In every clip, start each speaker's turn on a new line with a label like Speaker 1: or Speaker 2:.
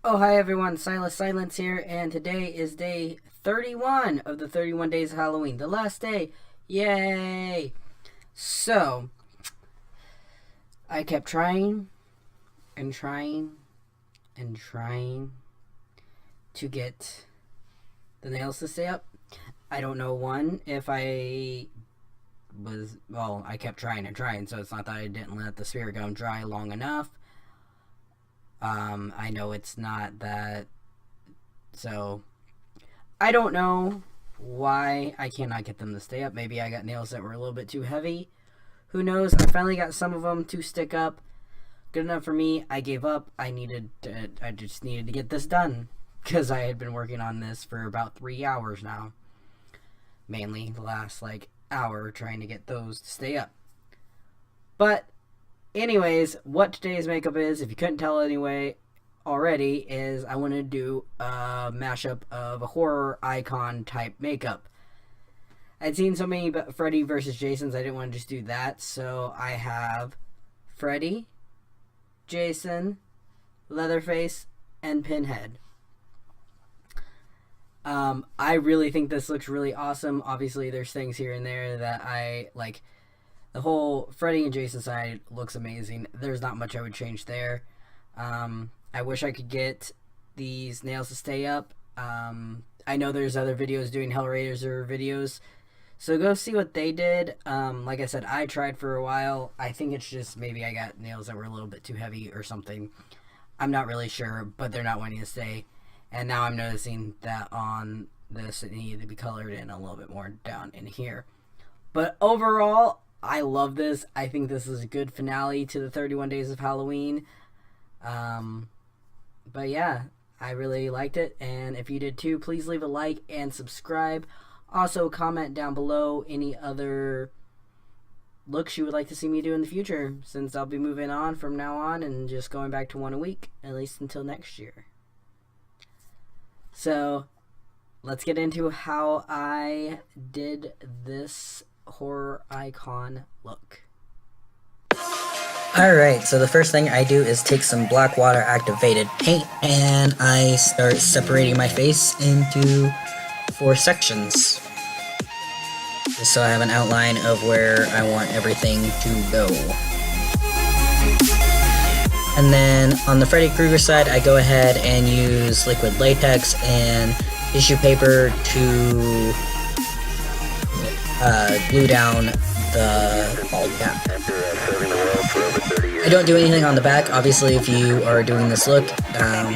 Speaker 1: Oh, hi everyone, Silas Silence here, and today is day 31 of the 31 days of Halloween, the last day. Yay! So, I kept trying and trying and trying to get the nails to stay up. I don't know, if I I kept trying and trying, so it's not that I didn't let the spirit gum dry long enough. I know it's not that, so I don't know why I cannot get them to stay up. Maybe I got nails that were a little bit too heavy. Who knows? I finally got some of them to stick up. Good enough for me. I gave up. I just needed to get this done because I had been working on this for about 3 hours now. Mainly the last hour trying to get those to stay up. But anyways, what today's makeup is, if you couldn't tell anyway already, is I want to do a mashup of a horror icon type makeup. I'd seen so many Freddy versus Jasons, I didn't want to just do that, so I have Freddy, Jason, Leatherface, and Pinhead. I really think this looks really awesome. Obviously, there's things here and there that I like. The whole Freddy and Jason side looks amazing. There's not much I would change there. I wish I could get these nails to stay up. I know there's other videos doing Hellraiser videos, so go see what they did. Like I said, I tried for a while. I think it's just maybe I got nails that were a little bit too heavy or something. I'm not really sure, but they're not wanting to stay. And now I'm noticing that on this it needed to be colored in a little bit more down in here. But overall, I love this. I think this is a good finale to the 31 Days of Halloween. But yeah, I really liked it. And if you did too, please leave a like and subscribe. Also, comment down below any other looks you would like to see me do in the future, since I'll be moving on from now on and just going back to one a week, at least until next year. So, let's get into how I did this horror icon look. Alright, so the first thing I do is take some black water activated paint and I start separating my face into 4 sections. Just so I have an outline of where I want everything to go. And then on the Freddy Krueger side, I go ahead and use liquid latex and tissue paper to glue down the bald cap. I don't do anything on the back. Obviously, if you are doing this look,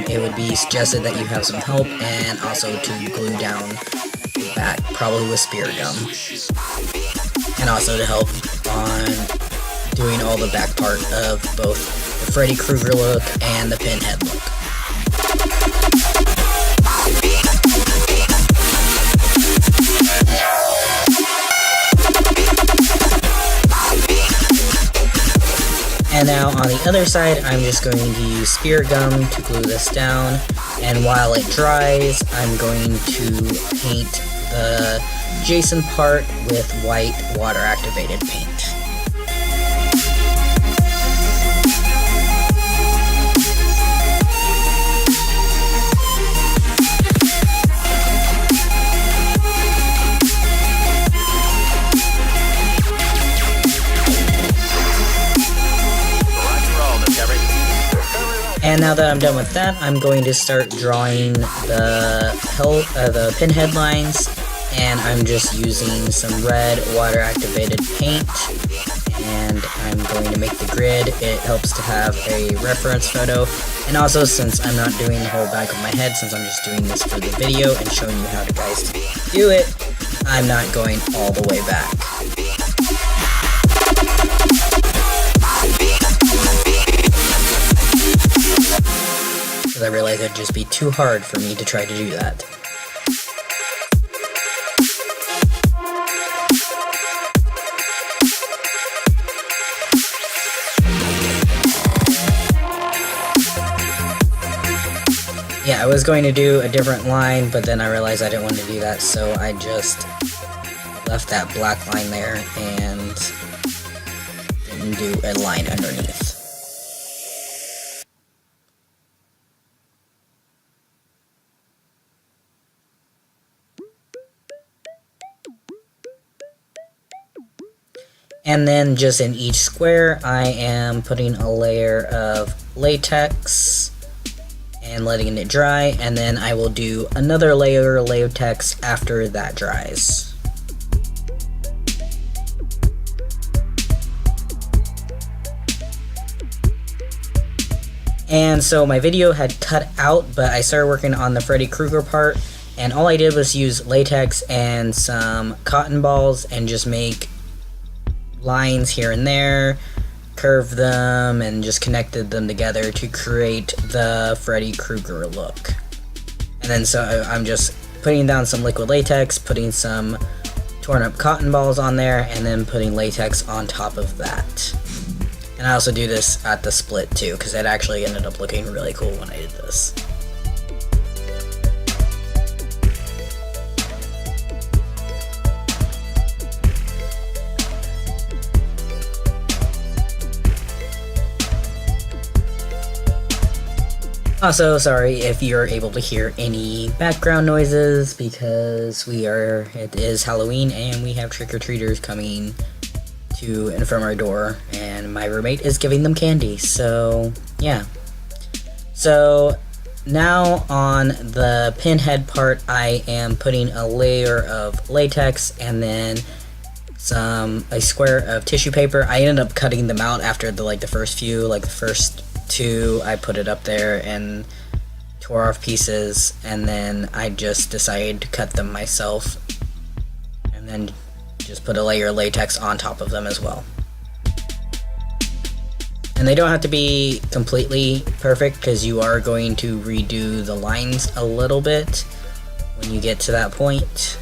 Speaker 1: it would be suggested that you have some help and also to glue down the back, probably with spear gum. And also to help on doing all the back part of both the Freddy Krueger look and the Pinhead look. And now on the other side, I'm just going to use spear gum to glue this down, and while it dries, I'm going to paint the Jason part with white water activated paint. And now that I'm done with that, I'm going to start drawing the Pinhead lines, and I'm just using some red water-activated paint, and I'm going to make the grid. It helps to have a reference photo, and also since I'm not doing the whole back of my head, since I'm just doing this for the video and showing you how to guys do it, I'm not going all the way back. Because I realized it'd just be too hard for me to try to do that. Yeah, I was going to do a different line, but then I realized I didn't want to do that, so I just left that black line there and didn't do a line underneath. And then just in each square, I am putting a layer of latex and letting it dry, and then I will do another layer of latex after that dries. And so my video had cut out, but I started working on the Freddy Krueger part, and all I did was use latex and some cotton balls and just make lines here and there, curve them, and just connected them together to create the Freddy Krueger look. And then so I'm just putting down some liquid latex, putting some torn up cotton balls on there, and then putting latex on top of that. And I also do this at the split too, because it actually ended up looking really cool when I did this. Also, sorry if you're able to hear any background noises, because it is Halloween and we have trick-or-treaters coming to and from our door, and my roommate is giving them candy, so yeah. So now on the Pinhead part, I am putting a layer of latex and then a square of tissue paper. I ended up cutting them out after the first few, the first two, I put it up there and tore off pieces, and then I just decided to cut them myself, and then just put a layer of latex on top of them as well. And they don't have to be completely perfect, because you are going to redo the lines a little bit when you get to that point,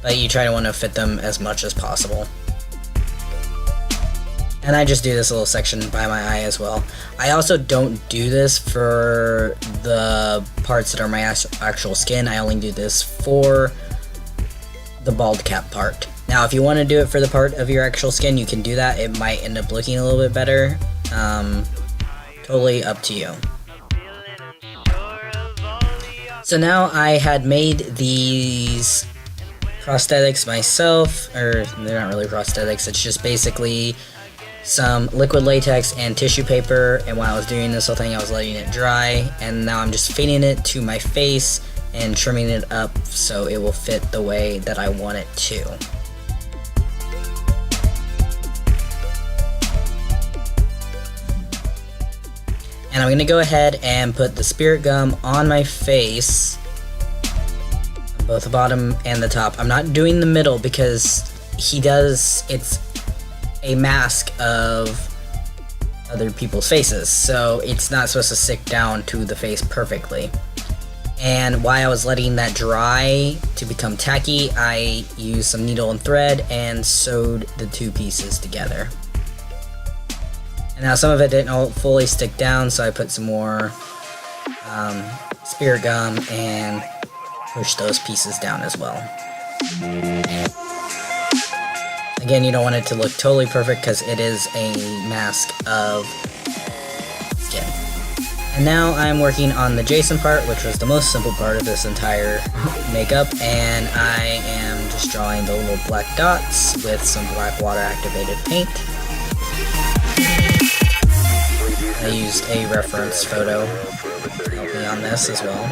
Speaker 1: but you try to want to fit them as much as possible. And I just do this little section by my eye as well. I also don't do this for the parts that are my actual skin. I only do this for the bald cap part. Now, if you want to do it for the part of your actual skin, you can do that. It might end up looking a little bit better. Totally up to you. So now I had made these prosthetics myself, or they're not really prosthetics, it's just basically some liquid latex and tissue paper, and while I was doing this whole thing I was letting it dry, and now I'm just fitting it to my face and trimming it up so it will fit the way that I want it to. And I'm going to go ahead and put the spirit gum on my face, both the bottom and the top. I'm not doing the middle because it's a mask of other people's faces, so it's not supposed to stick down to the face perfectly. And while I was letting that dry to become tacky, I used some needle and thread and sewed the two pieces together. And now some of it didn't fully stick down, so I put some more spirit gum and pushed those pieces down as well. Again, you don't want it to look totally perfect because it is a mask of skin. And now I'm working on the Jason part, which was the most simple part of this entire makeup, and I am just drawing the little black dots with some black water activated paint. I used a reference photo to help me on this as well,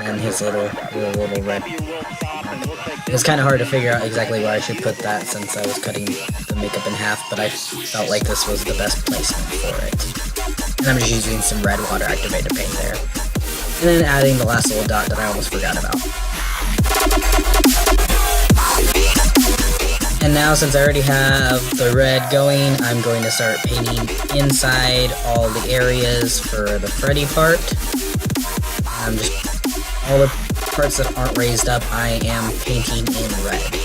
Speaker 1: and his little red. It was kind of hard to figure out exactly where I should put that since I was cutting the makeup in half, but I felt like this was the best placement for it. And I'm just using some red water activated paint there. And then adding the last little dot that I almost forgot about. And now, since I already have the red going, I'm going to start painting inside all the areas for the Freddy part. I'm just, all the parts that aren't raised up, I am painting in red.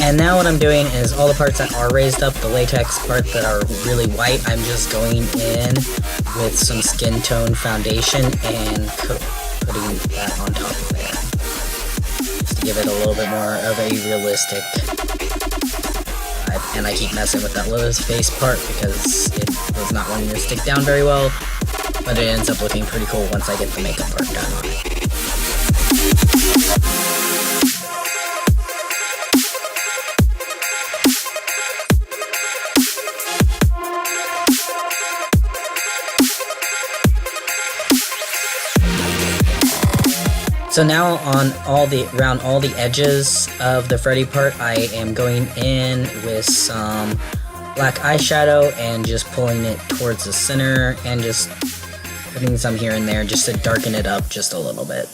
Speaker 1: And And now what I'm doing is all the parts that are raised up, the latex parts that are really white, I'm just going in with some skin tone foundation and putting that on top of there. Just to give it a little bit more of a realistic vibe. And I keep messing with that Leatherface part because it was not wanting to stick down very well, but it ends up looking pretty cool once I get the makeup part done on it. So now on around all the edges of the Freddy part, I am going in with some black eyeshadow and just pulling it towards the center and just putting some here and there just to darken it up just a little bit.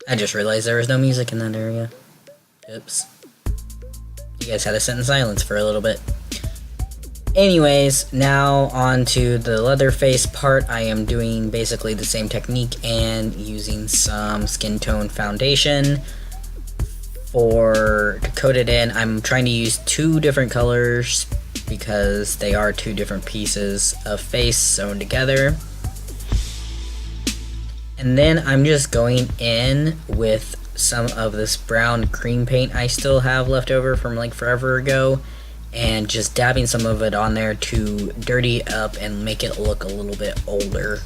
Speaker 1: I just realized there was no music in that area. Oops. You guys had to sit in silence for a little bit. Anyways, now on to the Leatherface part. I am doing basically the same technique and using some skin tone foundation to coat it in. I'm trying to use 2 different colors because they are 2 different pieces of face sewn together. And then I'm just going in with some of this brown cream paint I still have left over from like forever ago and just dabbing some of it on there to dirty it up and make it look a little bit older.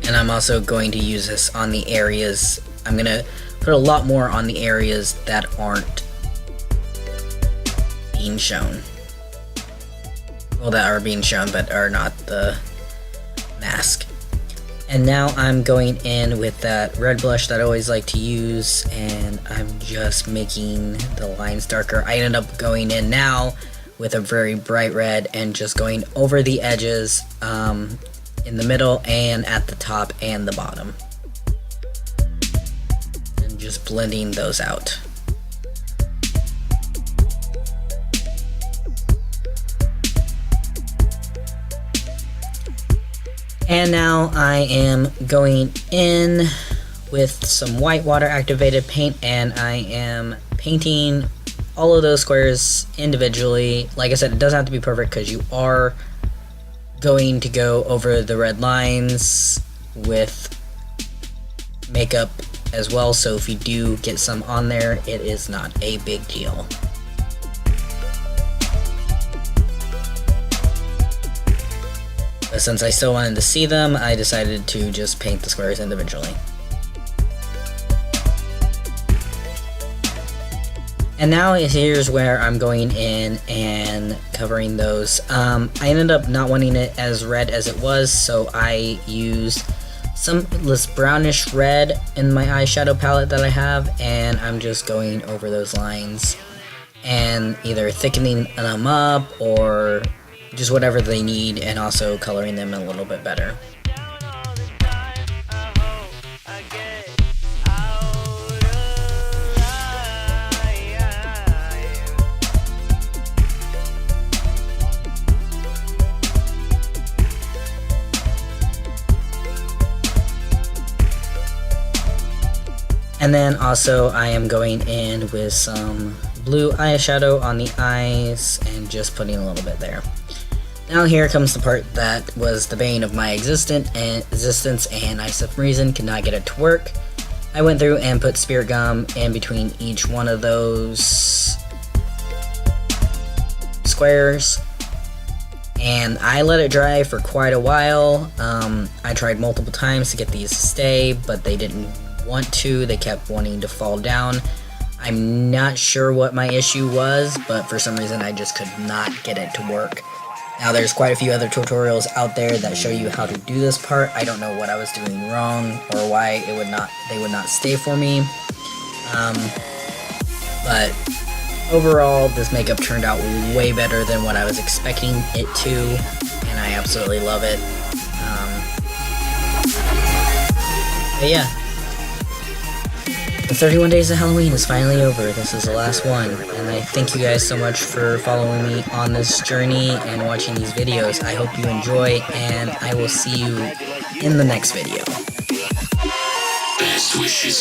Speaker 1: And I'm also going to use this on the areas, I'm going to put a lot more on the areas that aren't being shown. Well, that are being shown but are not the mask. And now I'm going in with that red blush that I always like to use, and I'm just making the lines darker. I ended up going in now with a very bright red and just going over the edges in the middle and at the top and the bottom. And just blending those out. And now I am going in with some white water activated paint and I am painting all of those squares individually. Like I said, it doesn't have to be perfect because you are going to go over the red lines with makeup as well, so if you do get some on there, it is not a big deal. But since I still wanted to see them, I decided to just paint the squares individually. And now here's where I'm going in and covering those. I ended up not wanting it as red as it was, so I used some this brownish red in my eyeshadow palette that I have, and I'm just going over those lines and either thickening them up or just whatever they need, and also coloring them a little bit better. And then also I am going in with some blue eyeshadow on the eyes and just putting a little bit there. Now here comes the part that was the bane of my existence, and I, for some reason, could not get it to work. I went through and put spirit gum in between each one of those squares, and I let it dry for quite a while. I tried multiple times to get these to stay, but they didn't want to. They kept wanting to fall down. I'm not sure what my issue was, but for some reason I just could not get it to work. Now there's quite a few other tutorials out there that show you how to do this part. I don't know what I was doing wrong or why they would not stay for me. But overall, this makeup turned out way better than what I was expecting it to, and I absolutely love it. But yeah. The 31 days of Halloween is finally over. This is the last one, and I thank you guys so much for following me on this journey and watching these videos. I hope you enjoy, and I will see you in the next video. Best wishes.